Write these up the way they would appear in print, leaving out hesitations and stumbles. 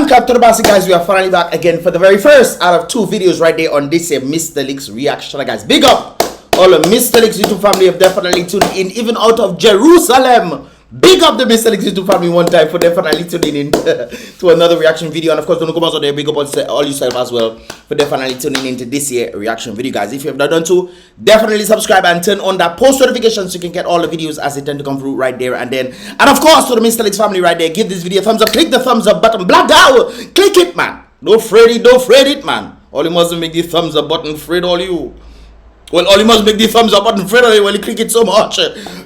Rank up to the basic, guys. We are finally back again for the very first out of 2 videos right there on this Mystelics reaction, guys. Big up all the Mystelics YouTube family have definitely tuned in, even out of Jerusalem. Big up the Mystelics YouTube family one time for definitely tuning in to another reaction video. And of course, don't come out there. Big up all yourself as well for definitely tuning into this reaction video, guys. If you have not done so, definitely subscribe and turn on that post notification so you can get all the videos as they tend to come through right there and then. And of course, to the Mystelics family right there, give this video a thumbs up. Click the thumbs up button. Black out. Click it, man. Don't fret it, man. All you must make the thumbs up button. Fret all you. Well, all you must make the thumbs up button. Afraid of it when you click it so much.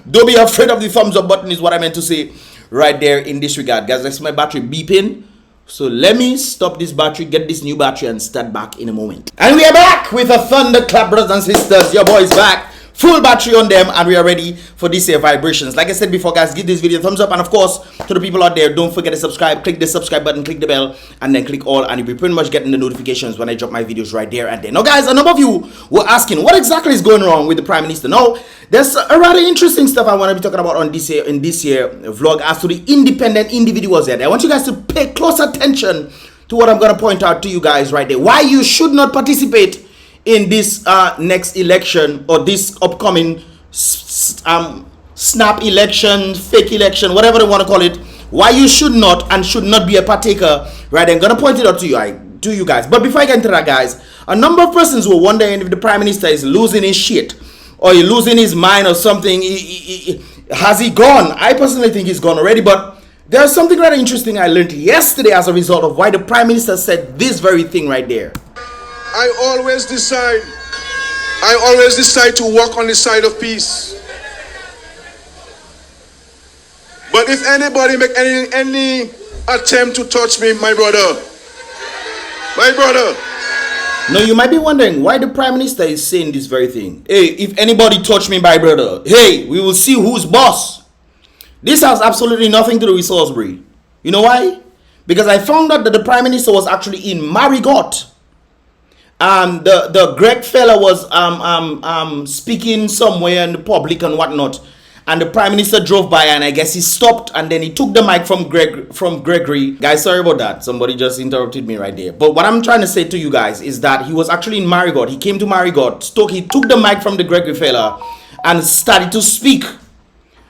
Don't be afraid of the thumbs up button is what I meant to say right there in this regard. Guys, I see my battery beeping. So let me stop this battery, get this new battery and start back in a moment. And we are back with a thunderclap, brothers and sisters. Your boy's back. Full battery on them and we are ready for these vibrations. Like I said before, guys, give this video a thumbs up. And of course, to the people out there, don't forget to subscribe. Click the subscribe button, click the bell, and then click all. And you'll be pretty much getting the notifications when I drop my videos right there and then. Now, guys, a number of you were asking, what exactly is going wrong with the Prime Minister? Now, there's a rather interesting stuff I want to be talking about on this in this vlog as to the independent individuals there. I want you guys to pay close attention to what I'm going to point out to you guys right there. Why you should not participate in this next election or this upcoming snap election, fake election, whatever they want to call it. Why you should not and should not be a partaker, right? I'm gonna point it out to you guys. But before I get into that, guys, a number of persons were wondering if the Prime Minister is losing his shit or he's losing his mind or something. Has he gone? I personally think he's gone already, but there's something rather interesting I learned yesterday as a result of why the Prime Minister said this very thing right there. I always decide to walk on the side of peace. But if anybody make any attempt to touch me, my brother. Now you might be wondering why the Prime Minister is saying this very thing. Hey, if anybody touch me, my brother, hey, we will see who's boss. This has absolutely nothing to do with Salisbury. You know why? Because I found out that the Prime Minister was actually in Marigot. The Greg fella was speaking somewhere in the public and whatnot, and the Prime Minister drove by and I guess he stopped and then he took the mic from Gregory. Guys, sorry about that. Somebody just interrupted me right there. But what I'm trying to say to you guys is that he was actually in Marigot. He came to Marigot, he took the mic from the Gregory fella and started to speak.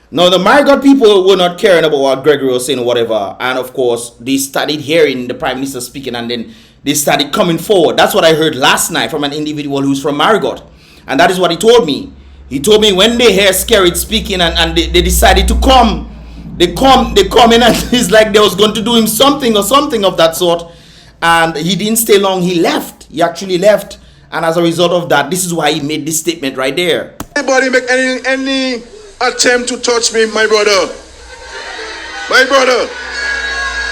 Now the Marigot people were not caring about what Gregory was saying or whatever, and of course they started hearing the Prime Minister speaking and then they started coming forward. That's what I heard last night from an individual who's from Marigot. And that is what he told me. He told me when they hear SKERRIT speaking and they decided to come. They come in and it's like they was going to do him something or something of that sort. And he didn't stay long. He left. He actually left. And as a result of that, this is why he made this statement right there. Anybody make any attempt to touch me, my brother.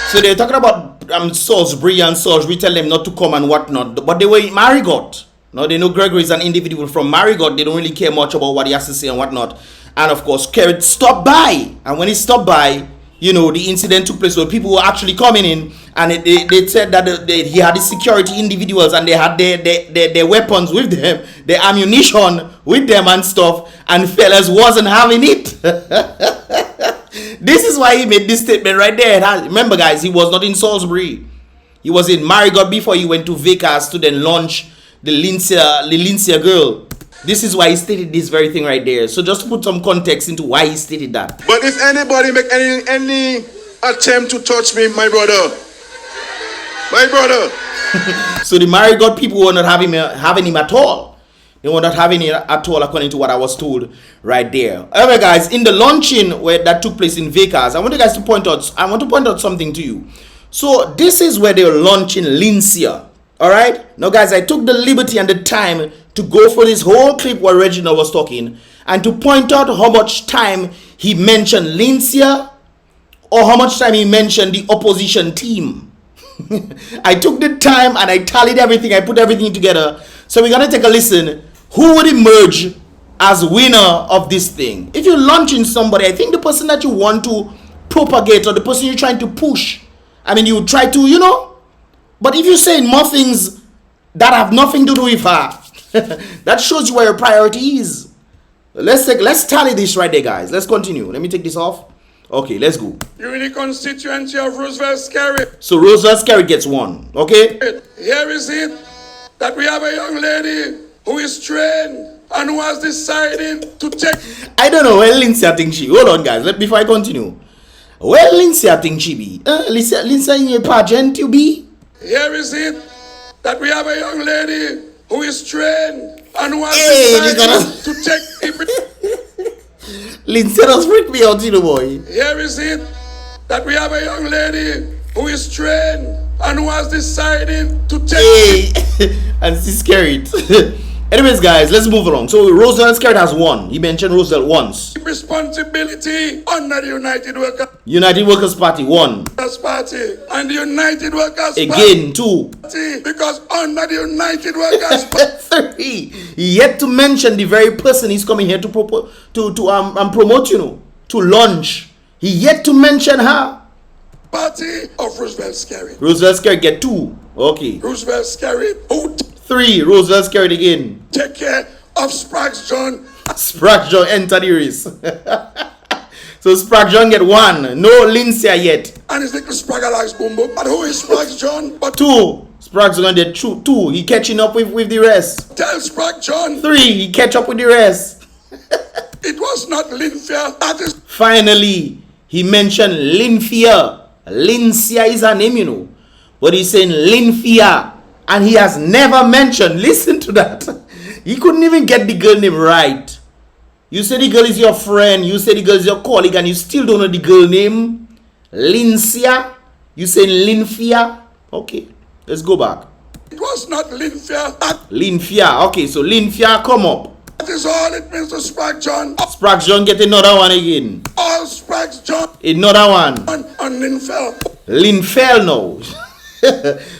So they're talking about Salisbury and Salisbury tell them not to come and whatnot, but they were in Marigot. Now they know Gregory is an individual from Marigot. They don't really care much about what he has to say and whatnot. And of course, SKERRIT stopped by, and when he stopped by, you know, the incident took place where people were actually coming in, and they said that he had the security individuals and they had their weapons with them, their ammunition with them and stuff, and fellas wasn't having it. This is why he made this statement right there. Remember, guys, he was not in Salisbury. He was in Marigot before he went to Vegas to then launch the Lincia girl. This is why he stated this very thing right there. So just to put some context into why he stated that. But if anybody make any attempt to touch me, my brother. So the Marigot people were not having him at all. They were not having it at all, according to what I was told right there. However, guys, in the launching where that took place in Vegas, I want you guys to point out something to you. So this is where they were launching Lincia. All right. Now, guys, I took the liberty and the time to go for this whole clip where Reginald was talking and to point out how much time he mentioned Lincia or how much time he mentioned the opposition team. I took the time and I tallied everything. I put everything together. So we're going to take a listen. Who would emerge as winner of this thing? If you're launching somebody, I think the person that you want to propagate or the person you're trying to push, I mean, you try to, you know. But if you're saying more things that have nothing to do with her, that shows you where your priority is. Let's tally this right there, guys. Let's continue. Let me take this off. Okay, let's go. You're in the constituency of Roosevelt Skerrit. So Roosevelt Skerrit gets 1. Okay? Here is it that we have a young lady who is trained and who has decided to take. I don't know where Lindsay I think she. Hold on, guys. Before I continue. Where Lindsay I think she be? Lindsay in your pageant you be? Here is it that we have a young lady who is trained and who has decided to take. Lindsay does freak me out, you know, boy. Here is it that we have a young lady who is trained and who has decided to take. And she's scared. Anyways, guys, let's move along. So Roosevelt Skerrit has 1. He mentioned Roosevelt once. Responsibility under the United Workers Party 1. Party and the United Workers Again 2. Party, because under the United Workers Party 3. He yet to mention the very person he's coming here to promote, you know, to launch. He yet to mention her. Party of Roosevelt Skerrit. Roosevelt Skerrit get 2. Okay. Roosevelt Skerrit. 3. Roosevelt Skerrit again. Take care of Sprags John. Sprags John enter the race. So Sprags John get 1. No Lindsay yet. And his little Spragalax boom boom. But who is Sprags John? But 2. Sprags John get 2. He catching up with the rest. Tell Sprags John. 3. He catch up with the rest. It was not Linfia. That is. Finally, he mentioned Linfia. Linsia is her name, you know. But he's saying Linfia. And he has never mentioned, listen to that. He couldn't even get the girl name right. You say the girl is your friend, you say the girl is your colleague, and you still don't know the girl name. Linsia. You say Linfia. Okay, let's go back. It was not Linfia. Linfia. Okay, so Linfia come up. That is all it means to Sprags John. Sprags John get another one again. All Sprags John. Another one. On Linfell. Linfell now.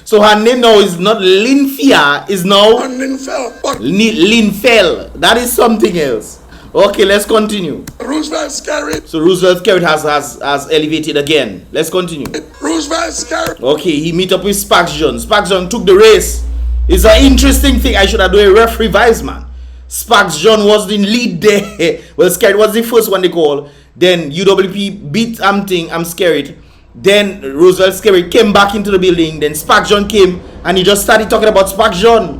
So her name now is not Linfia, is now Linfell. Linfell. That is something else. Okay, let's continue. Roosevelt Skerrit. So Roosevelt Skerrit has elevated again. Let's continue. Roosevelt Skerrit. Okay, he meet up with Sprags John. Sprags John took the race. It's an interesting thing. I should have done a referee vice, man. Sprags John was the lead there. Well, Skerrit was the first one they call. Then UWP beat Skerrit. Then Roosevelt Skerrit came back into the building. Then Sprags John came and he just started talking about Sprags John.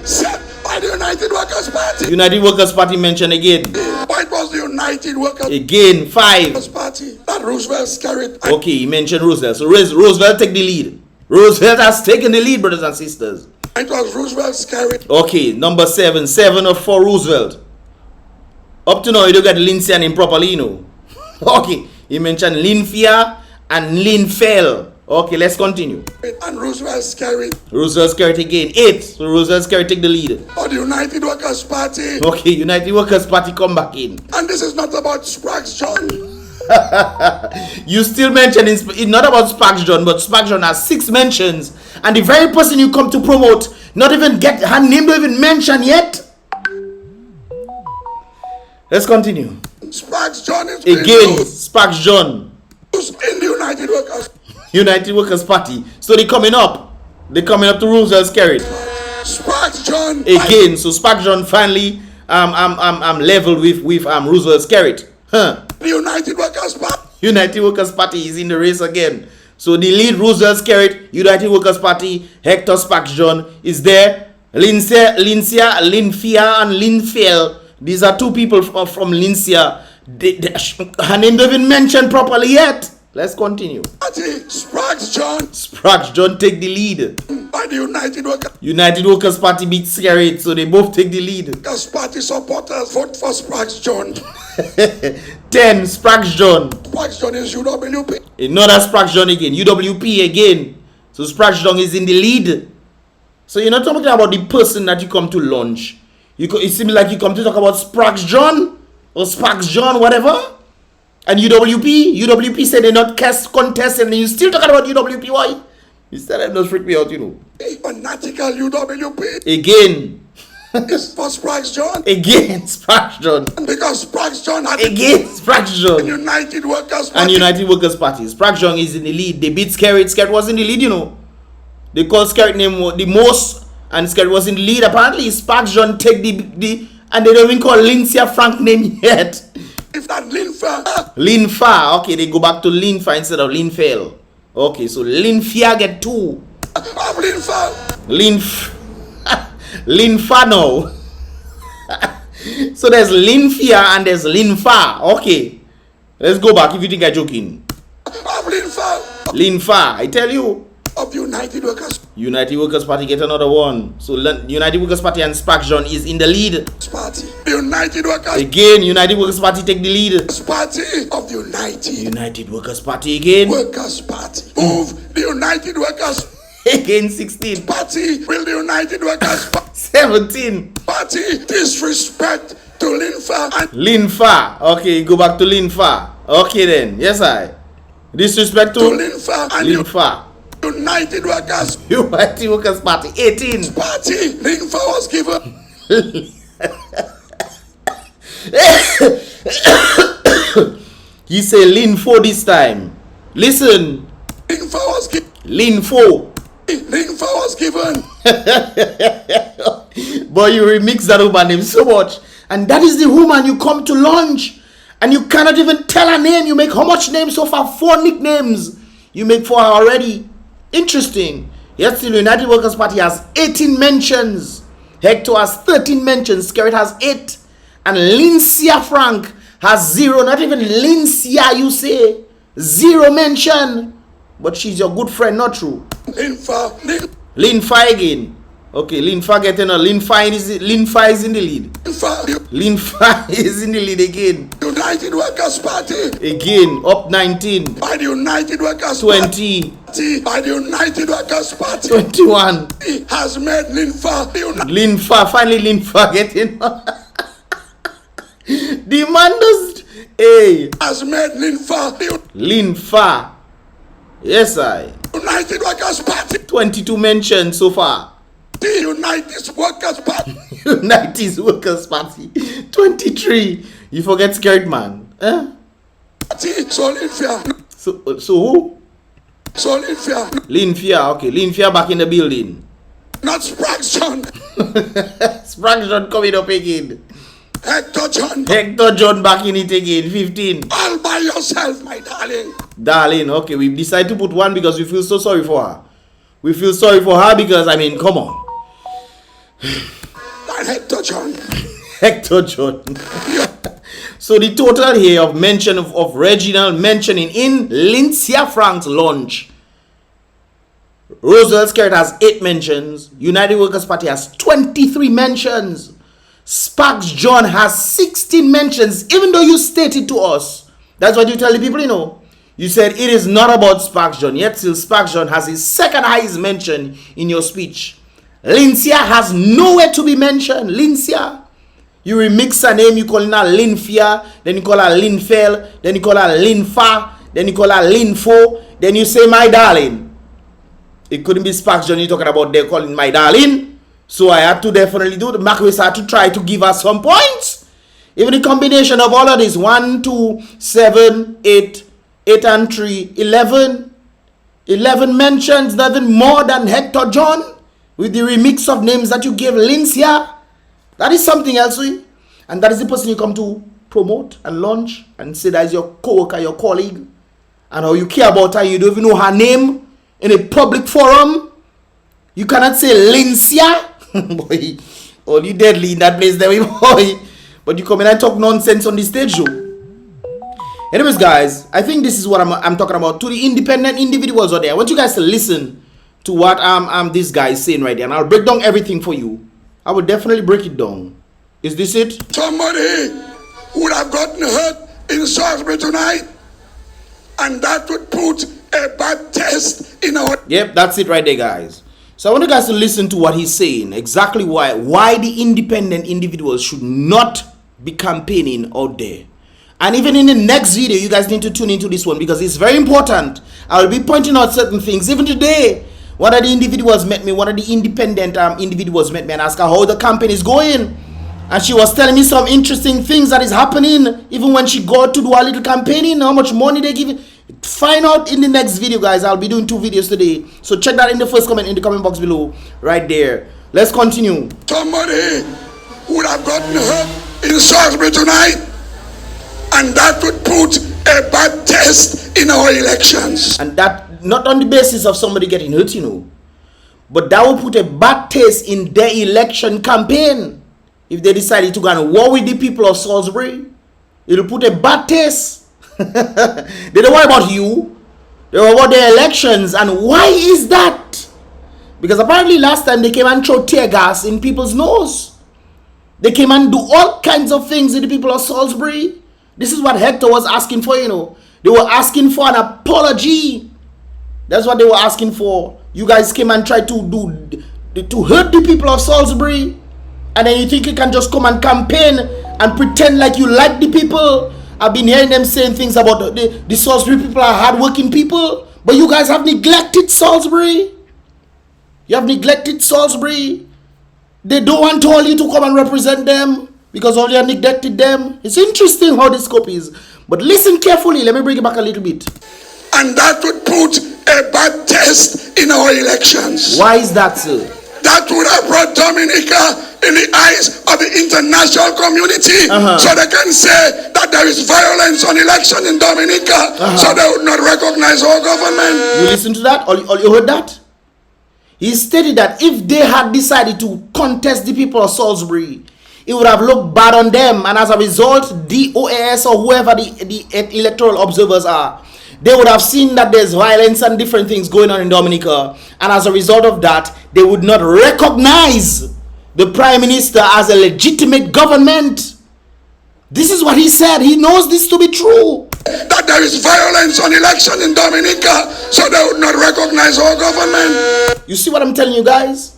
Set by the United Workers Party. United Workers Party mentioned again. Why it was the United Workers again 5. Party? That Roosevelt Skerrit. Okay, he mentioned Roosevelt. So Roosevelt take the lead. Roosevelt has taken the lead, brothers and sisters. It was Roosevelt Skerrit. Okay, number 7. 7 for Roosevelt. Up to now, you don't get Lindsay and him properly, you know. Okay, he mentioned Linfia and Linfell. Okay, let's continue. And Roosevelt Skerrit. Roosevelt Skerrit again 8. So Roosevelt Skerrit take the lead. Oh, the United Workers Party. Okay, United Workers Party come back in. And this is not about Sprags John. You still mention it's not about Sprags John, but Sprags John has 6 mentions, and the very person you come to promote not even get her name, don't even mention yet. Let's continue. Sprags John is again. Sprags John in the United Workers Party. So they're coming up to Roosevelt Skerrit. Sprags John again. So Sprags John finally leveled with Roosevelt Skerrit. Huh. The United Workers Party. United Workers Party is in the race again. So the lead Roosevelt Skerrit, United Workers Party, Hector Sprags John is there. Linfia, and Linfell. These are 2 people from Linsia. Her name don't even mentioned properly yet. Let's continue. Sprags John. Sprags John take the lead. By the United Workers Party beat Skerrit, so they both take the lead. Workers Party supporters vote for Sprags John. 10 Sprags John. Sprags John is UWP. Another Sprags John again. UWP again. So Sprags John is in the lead. So you're not talking about the person that you come to launch. It seems like you come to talk about Sprags John or Sprags John, whatever. And UWP said they're not contest, and you still talking about UWP. Why? You said that does freak me out, you know. Fanatical UWP. Again. It's for Sprags John. Again, Sprags John. And because Sprags John had again, Sprags John. And United Workers Party. And United Workers Party. Sprags John is in the lead. They beat Skerrit. Skerrit was in the lead, you know. They called Skerrit name the most, and Skerrit was in the lead. Apparently, Sprags John take the and they don't even call Lindsay Frank name yet. If That Linfa. Linfa. Okay, they go back to Linfa instead of Linfail. Okay, so Linfia get 2. Of Linfa. Linfano. So there's Linfia and there's Linfa. Okay. Let's go back if you think I'm joking. Of Linfa. Linfa, I tell you. Of United Workers. United Workers Party get another one. So United Workers Party and Spark John is in the lead. Party. The United Workers. Again, United Workers Party take the lead. Party of the United Workers Party again. Workers Party. Move the United Workers. Again 16. Party will the United Workers. 17. Party disrespect to Linfa. And Linfa. Okay, go back to Linfa. Okay then. Yes, I. Disrespect to Linfa. And Linfa. United Workers. United Workers Party. 18. Party. Linfa was given. He say Linfo this time. Listen. Linfa was given. Linfo. Linfa was given. Boy, you remix that woman name so much. And that is the woman you come to launch. And you cannot even tell her name. You make how much names so far? 4 nicknames. You make for her already. Interesting. Yet still United Workers Party has 18 mentions. Hector has 13 mentions. Skerrit has 8. And Lincia Frank has 0. Not even Lincia, you say. 0 mention. But she's your good friend, not true. Linfa again. Okay, Linfa getting a Linfa is in the lead. Linfa is in the lead again. United Workers Party. Again, up 19. By the United Workers 20. Party. By the United Workers Party. 21. Has made Linfa. Linfa, finally Linfa getting. The man does. Hey. Has made Linfa. Linfa. Yes, I. United Workers Party. 22 mentions so far. The United Workers Party. United Workers Party. 23. You forget Skerrit, man. Eh? So Linfia. So who? So Linfia. Linfia. Okay, Linfia back in the building. Not Spraxton. Spraxton coming up again. Hector John. Hector John back in it again. 15. All by yourself, my darling. Darling, okay, we decided to put 1 because we feel so sorry for her. We feel sorry for her because, I mean, come on. And Hector John. Hector John. So the total here of mention of Reginald mentioning in Lincia Frank's launch. Roswell Skerrit has 8 mentions. United Workers Party has 23 mentions. Sparks John has 16 mentions, even though you stated to us. That's what you tell the people, you know. You said it is not about Sparks John. Yet still Sparks John has his second highest mention in your speech. Lincia has nowhere to be mentioned. Lincia. You remix her name, you call her Linfia, then you call her Linfel, then you call her Linfa, then you call her Linfo, then you say my darling. It couldn't be Sparks John you're talking about there calling my darling. So I had to definitely do the Macwis had to try to give us some points. Even the combination of all of this 1, 2, 7, 8, 8 and 3, 11 mentions, even more than Hector John with the remix of names that you gave Lincia. That is something else, and that is the person you come to promote and launch and say that is your co-worker, your colleague, and how you care about her. You don't even know her name in a public forum. You cannot say Lincia. Boy, all you deadly in that place there, boy. But you come in and talk nonsense on the stage show. Anyways, guys, I think this is what I'm talking about. To the independent individuals out there, I want you guys to listen to what this guy is saying right there, and I'll break down everything for you. I will definitely break it down. Is this it? Somebody would have gotten hurt in Salisbury tonight, and that would put a bad taste in our. Yep, that's it right there, guys. So I want you guys to listen to what he's saying. Exactly why the independent individuals should not be campaigning out there. And even in the next video, you guys need to tune into this one because it's very important. I will be pointing out certain things. Even today, one of the individuals met me, one of the independent individuals met me and asked her how the campaign is going. And she was telling me some interesting things that is happening. Even when she got to do a little campaigning, how much money they give. Find out in the next video, guys. I'll be doing 2 videos today. So check that in the first comment in the comment box below. Right there. Let's continue. Somebody would have gotten hurt in Salisbury tonight, And that would put a bad taste in our elections. And that not on the basis of somebody getting hurt, you know, but that will put a bad taste in their election campaign. If they decided to go and war with the people of Salisbury, it will put a bad taste. They don't worry about you. They worry about their elections. And why is that? Because apparently last time they came and threw tear gas in people's nose. They came and do all kinds of things to the people of Salisbury. This is what Hector was asking for, you know. They were asking for an apology. That's what they were asking for. You guys came and tried to hurt the people of Salisbury. And then you think you can just come and campaign and pretend like you like the people. I've been hearing them saying things about the Salisbury people are hardworking people. But you guys have neglected Salisbury. You have neglected Salisbury. They don't want all you to come and represent them because all you have neglected them. It's interesting how this scope is. But listen carefully. Let me bring it back a little bit. And that would put a bad taste in our elections. Why is that, sir? That would have brought Dominica in the eyes of the international community, so they can say that there is violence on election in Dominica, so they would not recognize our government. You listen to that? Or you heard that? He stated that if they had decided to contest the people of Salisbury, it would have looked bad on them, and as a result, the OAS or whoever the electoral observers are, they would have seen that there's violence and different things going on in Dominica, and as a result of that, they would not recognize the Prime Minister as a legitimate government. This is what he said. He knows this to be true. That there is violence on election in Dominica, so they would not recognize our government. You see what I'm telling you guys?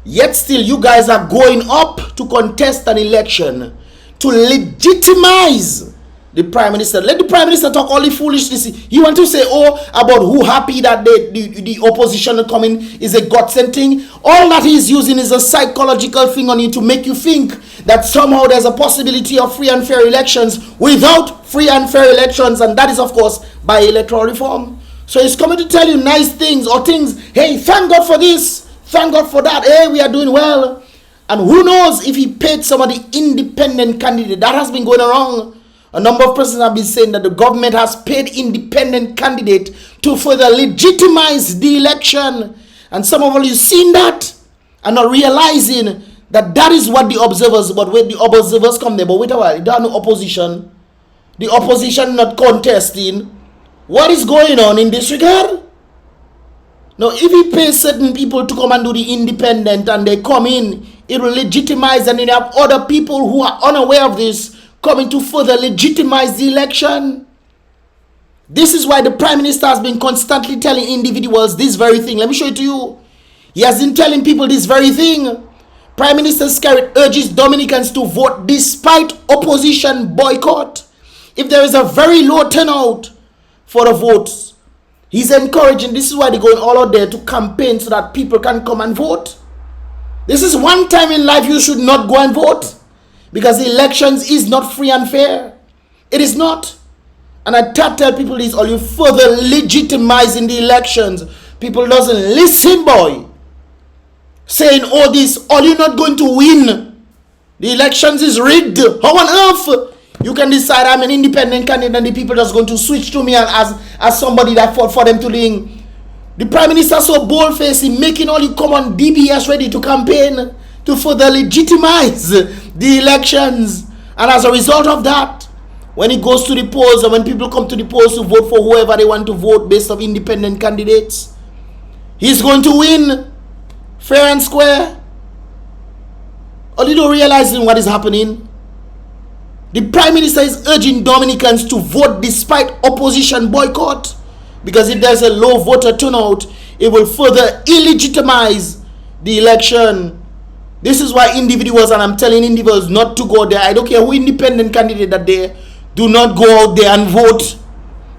Yet still you guys are going up to contest an election to legitimize the Prime Minister. Let the Prime Minister talk all the foolishness. You want to say, oh, about who happy that the opposition coming is a godsend thing. All that he's using is a psychological thing on you to make you think that somehow there's a possibility of free and fair elections without free and fair elections. And that is, of course, by electoral reform. So he's coming to tell you nice things or things. Hey, thank God for this. Thank God for that. Hey, we are doing well. And who knows if he paid some of the independent candidate. That has been going around. A number of persons have been saying that the government has paid independent candidate to further legitimize the election. And some of you seen that and not realizing that that is what the observers, but when the observers come there, but wait a while, there are no opposition. The opposition not contesting. What is going on in this regard? Now, if he pays certain people to come and do the independent and they come in, it will legitimize, and then you have other people who are unaware of this coming to further legitimize the election. This is why the Prime Minister has been constantly telling individuals this very thing. Let me show it to you. He has been telling people this very thing. Prime Minister SKERRIT urges Dominicans to vote despite opposition boycott. If there is a very low turnout for the votes, he's encouraging. This is why they're going all out there to campaign so that people can come and vote. This is one time in life you should not go and vote. Because the elections is not free and fair. It is not. And I tell people this, all you further legitimizing the elections. People doesn't listen, boy. Saying all this, all you're not going to win. The elections is rigged. How on earth you can decide I'm an independent candidate and the people just going to switch to me and as somebody that fought for them to win? The Prime Minister so bold-faced in making all you come on DBS ready to campaign to further legitimize the elections. And as a result of that, when it goes to the polls and when people come to the polls to vote for whoever they want to vote based on independent candidates, he's going to win fair and square. A little realizing what is happening. The Prime Minister is urging Dominicans to vote despite opposition boycott, because if there's a low voter turnout, it will further illegitimize the election. This is why individuals, and I'm telling individuals not to go there. I don't care who independent candidate that they do not go out there and vote,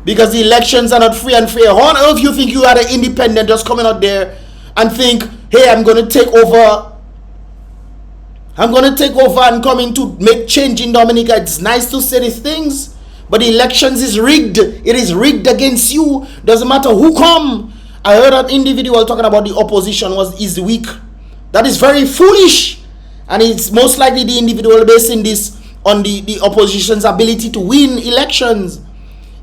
because the elections are not free and fair. How on earth you think you are an independent just coming out there and think, hey, I'm going to take over. I'm going to take over and come in to make change in Dominica. It's nice to say these things, but the elections is rigged. It is rigged against you. Doesn't matter who come. I heard an individual talking about the opposition is weak. That is very foolish, and it's most likely the individual basing this on the opposition's ability to win elections.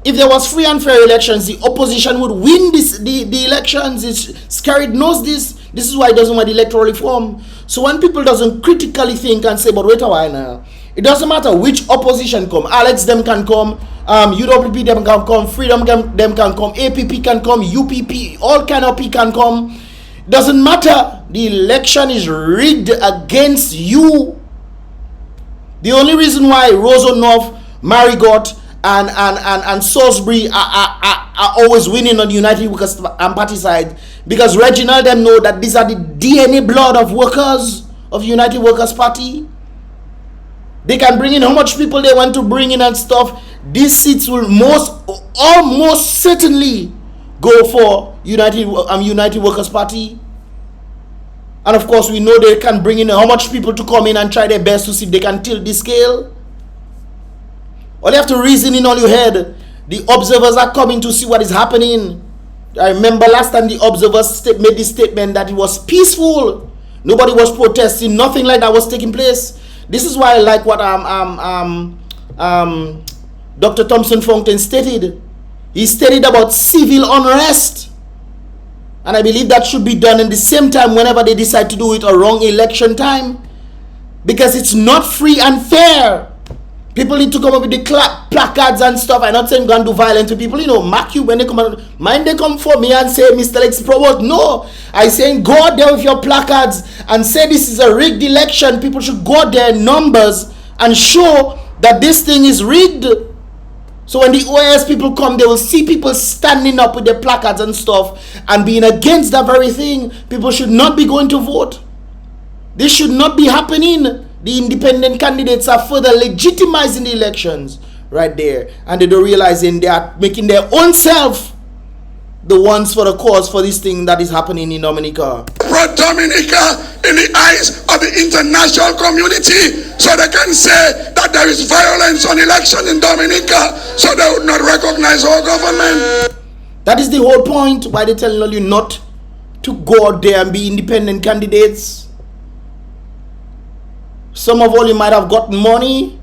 If there was free and fair elections, the opposition would win the elections. SKERRIT knows this. This is why it doesn't want electoral reform. So when people doesn't critically think and say, but wait a while now, it doesn't matter which opposition come. Alex them can come, UWP them can come, Freedom them can come, APP can come, UPP, all kind of P can come. Doesn't matter. The election is rigged against you. The only reason why Roseau North, Marigot, and Salisbury are always winning on the United Workers Party side, because Reginald them know that these are the DNA blood of workers of United Workers Party. They can bring in how much people they want to bring in and stuff. These seats will almost certainly go for United Workers Party. And of course, we know they can bring in how much people to come in and try their best to see if they can tilt the scale. All you have to reason in all your head. The observers are coming to see what is happening. I remember last time the observers made this statement that it was peaceful. Nobody was protesting. Nothing like that was taking place. This is why I like what Dr. Thompson Fountain stated. He stated about civil unrest. And I believe that should be done in the same time whenever they decide to do it around election time. Because it's not free and fair. People need to come up with the placards and stuff. I'm not saying go and do violence to people. You know, mark you when they come out. Mind they come for me and say, Mystelics promote. No. I saying go out there with your placards and say this is a rigged election. People should go out there in numbers and show that this thing is rigged. So when the OAS people come, they will see people standing up with their placards and stuff and being against that very thing. People should not be going to vote. This should not be happening. The independent candidates are further legitimizing the elections right there. And they don't realize they are making their own self the ones for the cause for this thing that is happening in Dominica. Dominica in the eyes of the international community, so they can say that there is violence on election in Dominica, so they would not recognize our government. That is the whole point why they're telling you not to go out there and be independent candidates. Some of all you might have gotten money,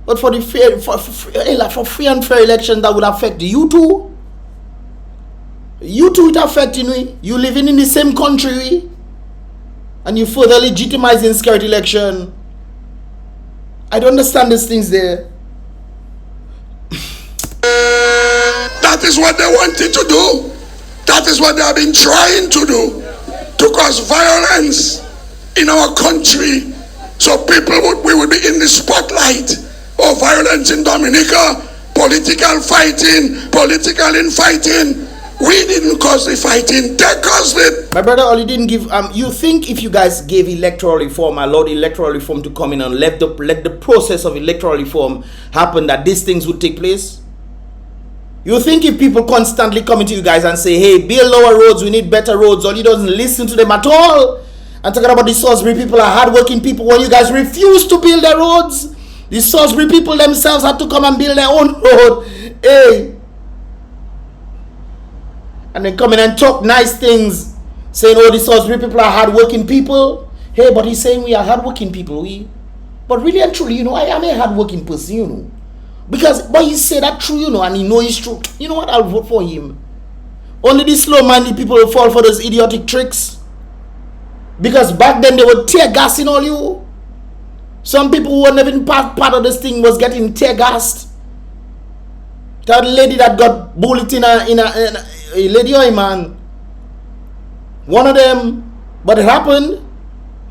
but for the for free and fair election that would affect you too. You too it affecting we. You living in the same country and you further legitimizing SKERRIT election. I don't understand these things there. That is what they wanted to do. That is what they have been trying to do, to cause violence in our country. So we would be in the spotlight of violence in Dominica, political fighting, political infighting. We didn't cause the fighting, they caused it. My brother, all you didn't give, you think if you guys gave electoral reform, allowed electoral reform to come in and let the process of electoral reform happen, that these things would take place? You think if people constantly coming to you guys and say, hey, build our roads, we need better roads, all you doesn't listen to them at all? And talking about the Salisbury people are hardworking people when you guys refuse to build their roads. The Salisbury people themselves had to come and build their own road. Hey. And then come in and talk nice things, saying, oh, the Salisbury people are hardworking people. Hey, but he's saying we are hardworking people. But really and truly, you know, I am a hardworking person, you know. But he said that true, you know, and he know it's true. You know what? I'll vote for him. Only the slow-minded people will fall for those idiotic tricks. Because back then they were tear gassing all you. Some people who were never even part of this thing was getting tear gassed. That lady that got bullied in a lady or a man. One of them, but it happened.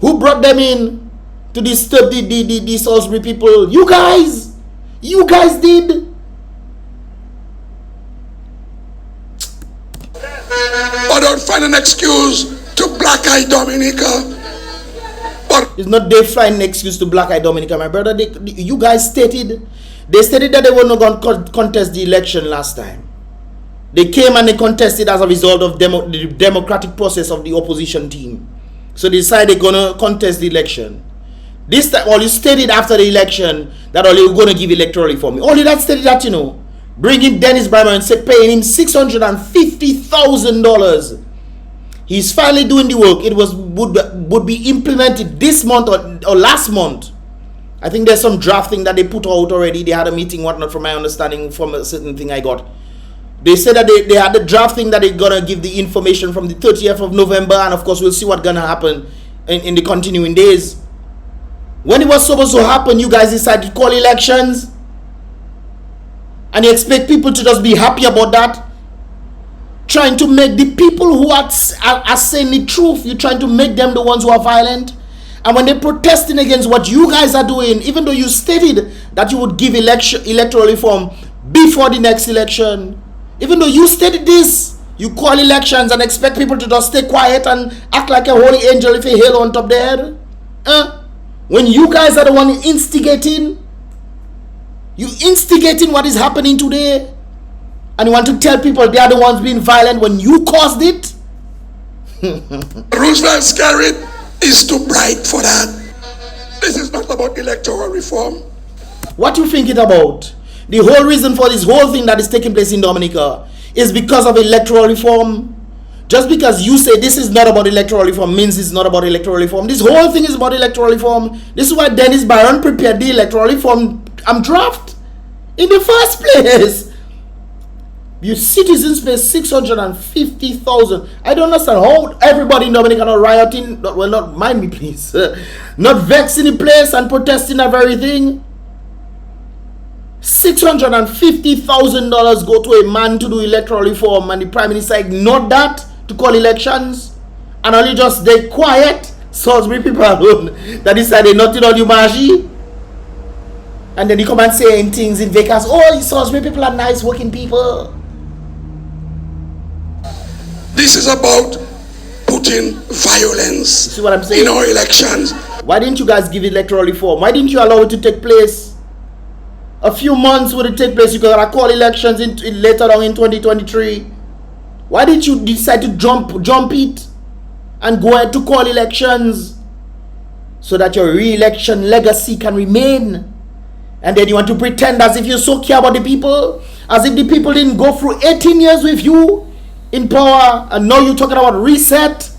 Who brought them in to disturb the Salisbury people? You guys did. Or don't find an excuse to black-eye Dominica. It's not they find an excuse to black-eye Dominica, my brother. You guys stated that they were not going to contest the election last time. They came and they contested as a result of the democratic process of the opposition team. So they decided they're going to contest the election. This time, all you stated after the election that all you were going to give electoral reform. Only that stated that, you know, bringing Dennis Bryman and paying him $650,000. He's finally doing the work. It would be implemented this month or last month. I think there's some drafting that they put out already. They had a meeting, whatnot, from my understanding, from a certain thing I got. They said that they had the drafting that they're gonna give the information from the 30th of November, and of course we'll see what's gonna happen in the continuing days. When it was supposed to happen, you guys decided to call elections, and you expect people to just be happy about that, trying to make the people who are saying the truth, you're trying to make them the ones who are violent. And when they're protesting against what you guys are doing, even though you stated that you would give electoral reform before the next election, even though you stated this, you call elections and expect people to just stay quiet and act like a holy angel if a hail on top their head. When you guys are the one instigating what is happening today, and you want to tell people they are the ones being violent when you caused it. Roosevelt SKERRIT is too bright for that. This is not about electoral reform. What you think it about? The whole reason for this whole thing that is taking place in Dominica is because of electoral reform. Just because you say this is not about electoral reform means it's not about electoral reform. This whole thing is about electoral reform. This is why Dennis Byron prepared the electoral reform draft in the first place. You citizens pay 650,000. I don't understand how everybody in Dominica not rioting. Well, not mind me, please. Not vexing the place and protesting of everything. $650,000 go to a man to do electoral reform, and the Prime Minister ignored that to call elections, and only just stay quiet. Salisbury people alone that decided not to do Umaji. And then you come and saying things in Vegas. Oh, Salisbury people are nice working people. This is about putting violence See what I'm saying? in our elections. Why didn't you guys give electoral reform? Why didn't you allow it to take place? A few months would it take place? You could have called elections later on in 2023. Why did you decide to jump it and go ahead to call elections so that your re-election legacy can remain? And then you want to pretend as if you so care about the people, as if the people didn't go through 18 years with you in power, and now you're talking about reset.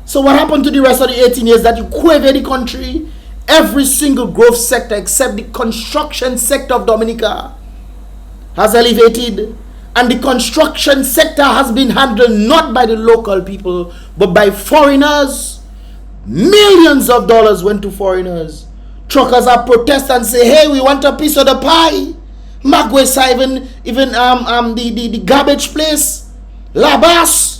So what happened to the rest of the 18 years that you quavered the country? Every single growth sector except the construction sector of Dominica has elevated, and the construction sector has been handled not by the local people but by foreigners. Millions of dollars went to foreigners. Truckers are protest and say, hey, we want a piece of the pie. Magwesa, even the garbage place, Labas.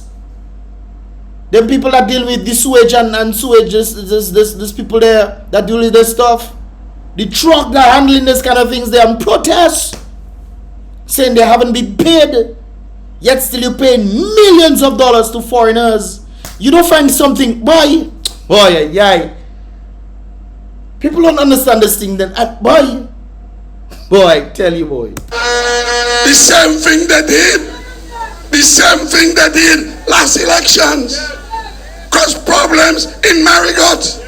Them people that deal with the sewage and sewage, this people there that deal with this stuff. The truck that handling this kind of things, they are protest, saying they haven't been paid. Yet still you paying millions of dollars to foreigners. You don't find something, boy, yeah. People don't understand this thing then. Boy, I tell you, boy. The same thing they did. The same thing they did last elections. Caused problems in Marigot.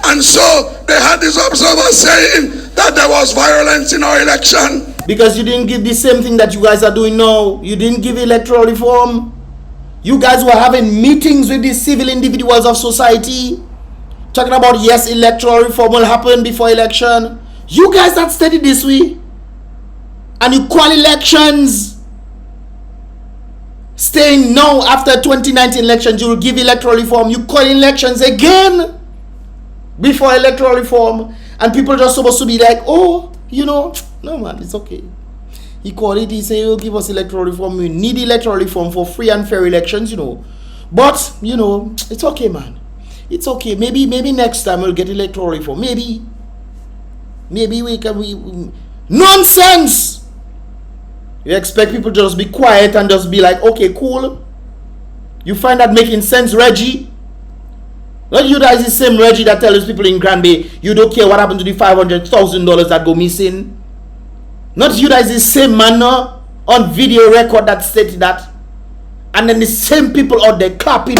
And so they had this observer saying that there was violence in our election. Because you didn't give the same thing that you guys are doing now. You didn't give electoral reform. You guys were having meetings with the civil individuals of society, talking about, yes, electoral reform will happen before election. You guys that studied this way, and you call elections, saying no, after 2019 elections you will give electoral reform. You call elections again before electoral reform, and people are just supposed to be like, oh, no man, it's okay. He called it, he said he'll give us electoral reform. We need electoral reform for free and fair elections, but it's okay, man. It's okay. Maybe next time we'll get electoral reform. Maybe we nonsense. You expect people to just be quiet and just be like, okay, cool. You find that making sense, Reggie? Not you guys the same Reggie that tells people in Granby you don't care what happened to the $500,000 that go missing. Not you guys the same man on video record that stated that. And then the same people out there clapping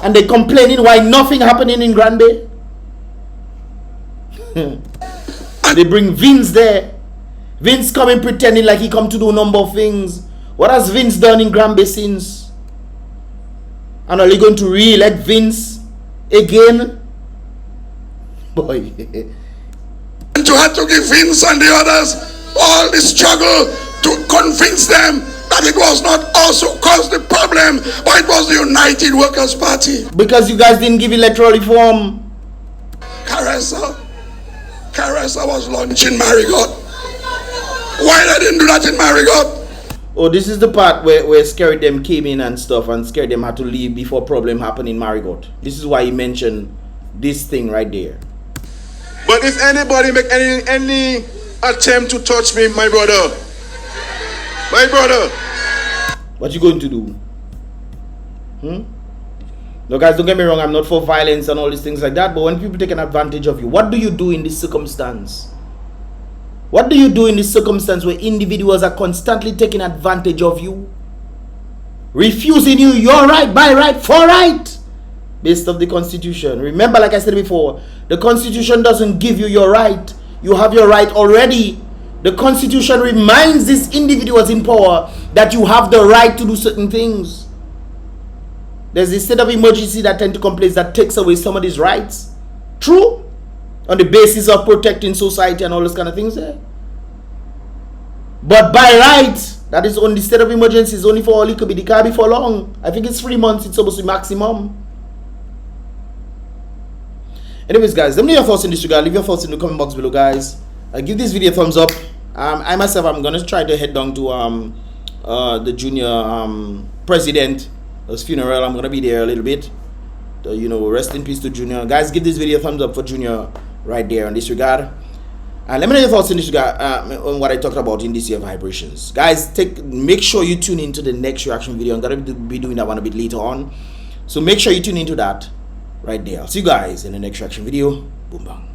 and they complaining why nothing happening in Granby. They bring Vince there. Vince coming pretending like he come to do a number of things. What has Vince done in Granby since? And are you going to re-elect Vince again? Boy, and you had to give Vince and the others all the struggle to convince them that it was not also caused the problem, but it was the United Workers' Party. Because you guys didn't give electoral reform. Caressa was launching Marigot. Why they didn't do that in Marigot? Oh, this is the part where SKERRIT them came in and stuff, and SKERRIT them had to leave before problem happened in Marigot. This is why he mentioned this thing right there. But if anybody make any attempt to touch me, my brother, what you going to do? No, guys, don't get me wrong, I'm not for violence and all these things like that, but when people take an advantage of you, what do you do in this circumstance? What do you do in this circumstance where individuals are constantly taking advantage of you? Refusing you your right, by right, for right, based on the Constitution. Remember, like I said before, the Constitution doesn't give you your right. You have your right already. The Constitution reminds these individuals in power that you have the right to do certain things. There's a state of emergency that tends to come place that takes away some of these rights. True. On the basis of protecting society and all those kind of things there. But by right, that is only state of emergency, is only for all it could be. The car be for long. I think it's 3 months, it's supposed to be maximum. Anyways, guys, let me know your thoughts in this regard. Leave your thoughts in the comment box below, guys. Give this video a thumbs up. I myself, I'm gonna try to head down to the junior president, his funeral. I'm gonna be there a little bit. You know, rest in peace to Junior. Guys, give this video a thumbs up for Junior right there in this regard. And let me know your thoughts in this regard on what I talked about in this year vibrations. Guys, make sure you tune into the next reaction video. I'm gonna be doing that one a bit later on, so make sure you tune into that right there. I'll see you guys in the next reaction video. Boom bang.